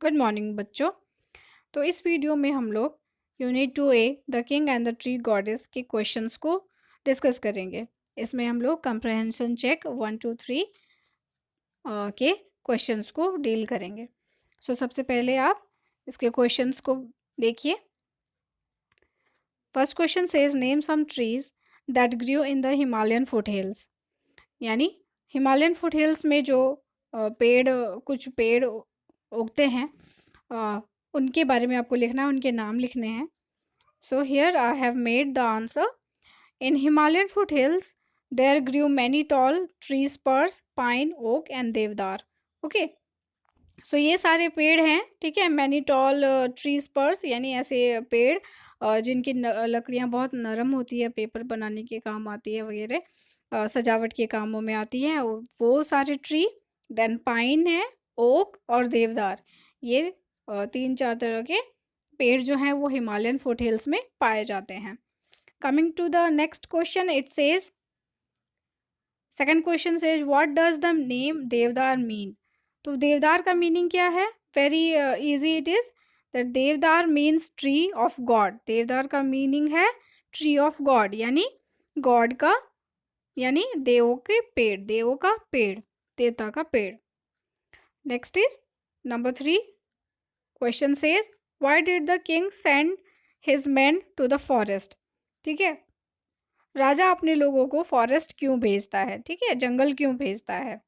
Good morning बच्चों। तो इस वीडियो में हम लोग unit 2A the king and the tree goddess के क्वेश्चंस को डिस्कस करेंगे। इसमें हम लोग कंप्रहेंशन चेक 1 2 3 के क्वेश्चंस को डील करेंगे। सबसे पहले आप इसके क्वेश्चंस को देखिए। First question says name some trees that grew in the Himalayan foothills. यानी हिमालयन फुट हिल्स में जो कुछ पेड़ उगते हैं, उनके बारे में आपको लिखना है, उनके नाम लिखने हैं। So here I have made the answer. In Himalayan foothills there grew many tall tree spurs pine oak and deodar. Okay, so ये सारे पेड़ हैं, ठीक है। मैनी टॉल ट्री स्पर्स यानी ऐसे पेड़ जिनकी लकड़ियाँ बहुत नरम होती है, पेपर बनाने के काम आती है वगैरह, सजावट के कामों में आती है, वो सारे ट्री। देन पाइन है, ओक और देवदार। ये 3-4 तरह के पेड़ जो हैं वो हिमालयन फुट हिल्स में पाए जाते हैं। Coming to the next question, it says second question says what does the name deodar mean. तो देवदार का मीनिंग क्या है? Very easy it is that deodar means tree of God. Deodar का मीनिंग है ट्री ऑफ गॉड, यानी गॉड का, यानी देवों के पेड़, देवों का पेड़, देवता का पेड़। Next is number 3 question says why did the king send his man to the forest. ठीक है, राजा अपने लोगों को फॉरेस्ट क्यों भेजता है, ठीक है, जंगल क्यों भेजता है।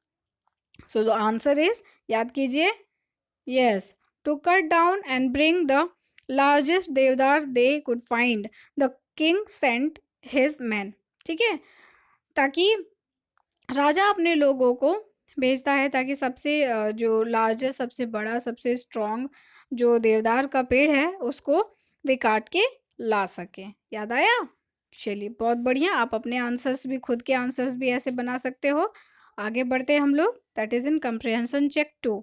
सो द आंसर इज, याद कीजिए, yes, to cut down and bring the largest deodar they could find the king sent his man. ठीक है, ताकि राजा अपने लोगों को भेजता है ताकि सबसे जो लार्जेस्ट, सबसे बड़ा, सबसे स्ट्रॉन्ग जो देवदार का पेड़ है उसको वे काट के ला सके। याद आया? चलिए, बहुत बढ़िया। आप अपने आंसर्स भी, खुद के आंसर्स भी ऐसे बना सकते हो। आगे बढ़ते हैं हम लोग, that is in comprehension check 2।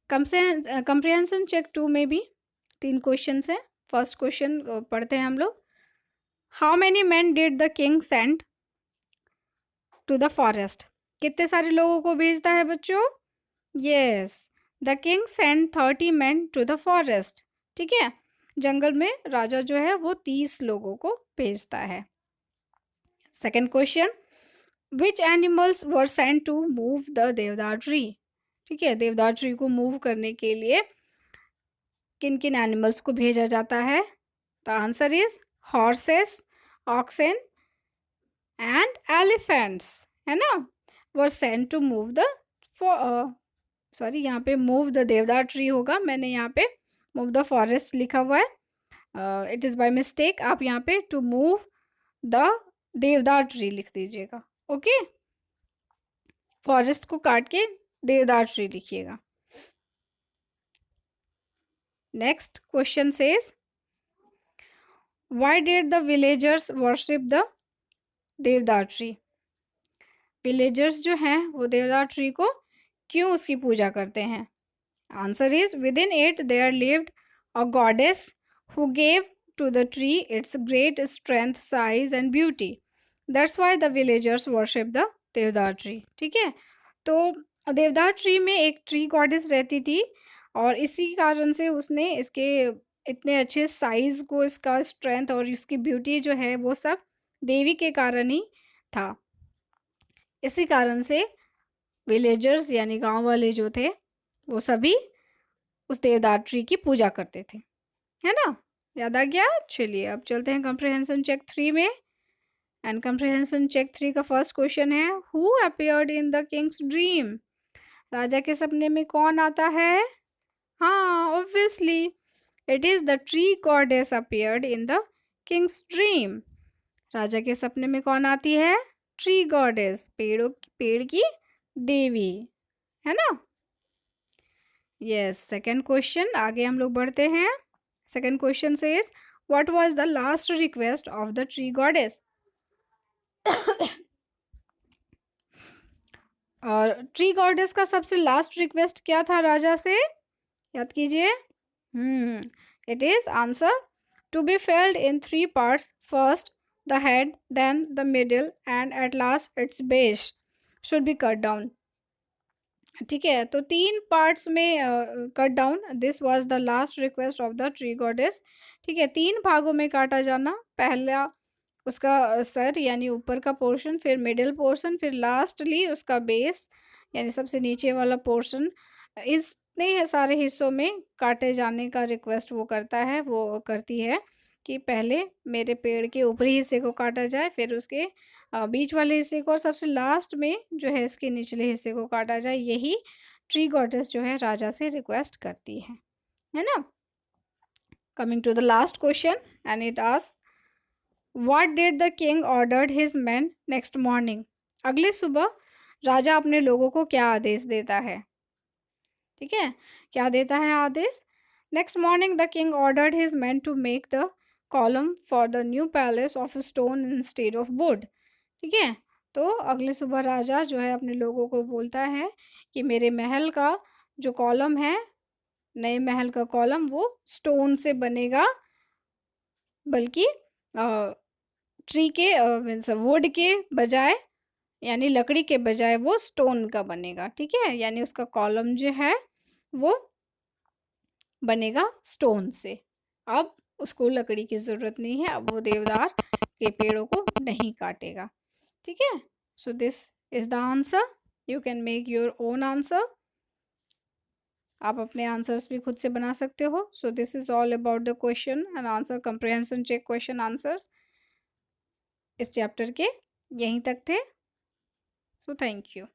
Comprehension check 2 में भी 3 क्वेश्चन हैं। फर्स्ट क्वेश्चन पढ़ते हैं हम लोग। How many man did the king send to the forest. कितने सारे लोगों को भेजता है बच्चों? Yes, the king send 30 man to the forest. ठीक है, जंगल में राजा जो है वो 30 लोगों को भेजता है। Second question, which animals were sent to move the deodar tree. ठीक है, देवदार ट्री को मूव करने के लिए किन किन एनिमल्स को भेजा जाता है? The answer is horses, oxen and elephants, है ना, were sent to move the sorry, यहाँ पे मूव द देवदार ट्री होगा, मैंने यहाँ पे मूव द फॉरेस्ट लिखा हुआ है, इट इज़ बाय मिस्टेक। आप यहाँ पे to move the deodar tree लिख दीजिएगा। ओके, फॉरेस्ट को काट के देवदार ट्री लिखिएगा। Next question says why did the villagers worship the deodar tree. Villagers जो हैं वो देवदार ट्री को क्यों उसकी पूजा करते हैं? Answer is within it there lived a goddess who gave to the tree its great strength, size and beauty. That's why the villagers worship the deodar tree. ठीक है, तो देवदार ट्री में एक ट्री गॉडेस रहती थी और इसी कारण से उसने इसके इतने अच्छे साइज को, इसका स्ट्रेंथ और इसकी ब्यूटी जो है वो सब देवी के कारण ही था। इसी कारण से विलेजर्स यानी गांव वाले जो थे वो सभी उस देवदार ट्री की पूजा करते थे, है ना। याद आ गया? चलिए, अब चलते हैं कंप्रिहेंशन चेक 3 में। एंड कंप्रिहेंशन चेक 3 का फर्स्ट क्वेश्चन है who appeared in the king's dream. राजा के सपने में कौन आता है? हाँ, obviously it is the tree goddess appeared in the king's dream. राजा के सपने में कौन आती है? ट्री गॉडेस, पेड़ की देवी, है ना। यस, सेकंड क्वेश्चन, आगे हम लोग बढ़ते हैं। सेकंड क्वेश्चन से is what was the last request of the tree goddess. और ट्री गॉडेस का सबसे लास्ट रिक्वेस्ट क्या था राजा से? याद कीजिए। It is answer to be failed in 3 parts, first the head, then the middle, and at last its base should be cut down. ठीक है, तो 3 पार्ट्स में cut down, this was the last request of the tree goddess. ठीक है, 3 भागों में काटा जाना, पहला उसका सर यानी ऊपर का पोर्शन, फिर मिडल पोर्शन, फिर लास्टली उसका बेस यानी सबसे नीचे वाला पोर्शन। इतने सारे हिस्सों में काटे जाने का रिक्वेस्ट वो करता है, वो करती है कि पहले मेरे पेड़ के ऊपरी हिस्से को काटा जाए, फिर उसके बीच वाले हिस्से को, और सबसे लास्ट में जो है इसके निचले हिस्से को काटा जाए। यही ट्री गॉडेस जो है राजा से रिक्वेस्ट करती है ना। Coming to the last question and it asks, what did the king ordered his man next morning. अगले सुबह राजा अपने लोगों को क्या आदेश देता है। ठीक है, क्या देता है आदेश। Next morning the king ordered his man to make the column for the new palace of stone instead of wood. ठीक है, तो अगले सुबह राजा जो है अपने लोगों को बोलता है कि मेरे महल का जो कॉलम है, नए महल का कॉलम वो स्टोन से बनेगा, बल्कि ट्री के मीन्स वुड के बजाय, यानी लकड़ी के बजाय वो स्टोन का बनेगा। ठीक है, यानी उसका कॉलम जो है वो बनेगा स्टोन से। अब उसको लकड़ी की ज़रूरत नहीं है, अब वो देवदार के पेड़ों को नहीं काटेगा। ठीक है, so this is the answer. You can make your own answer. आप अपने आंसर्स भी खुद से बना सकते हो। So this is all about the question and answer comprehension check question answers इस चैप्टर के यहीं तक थे। So thank you.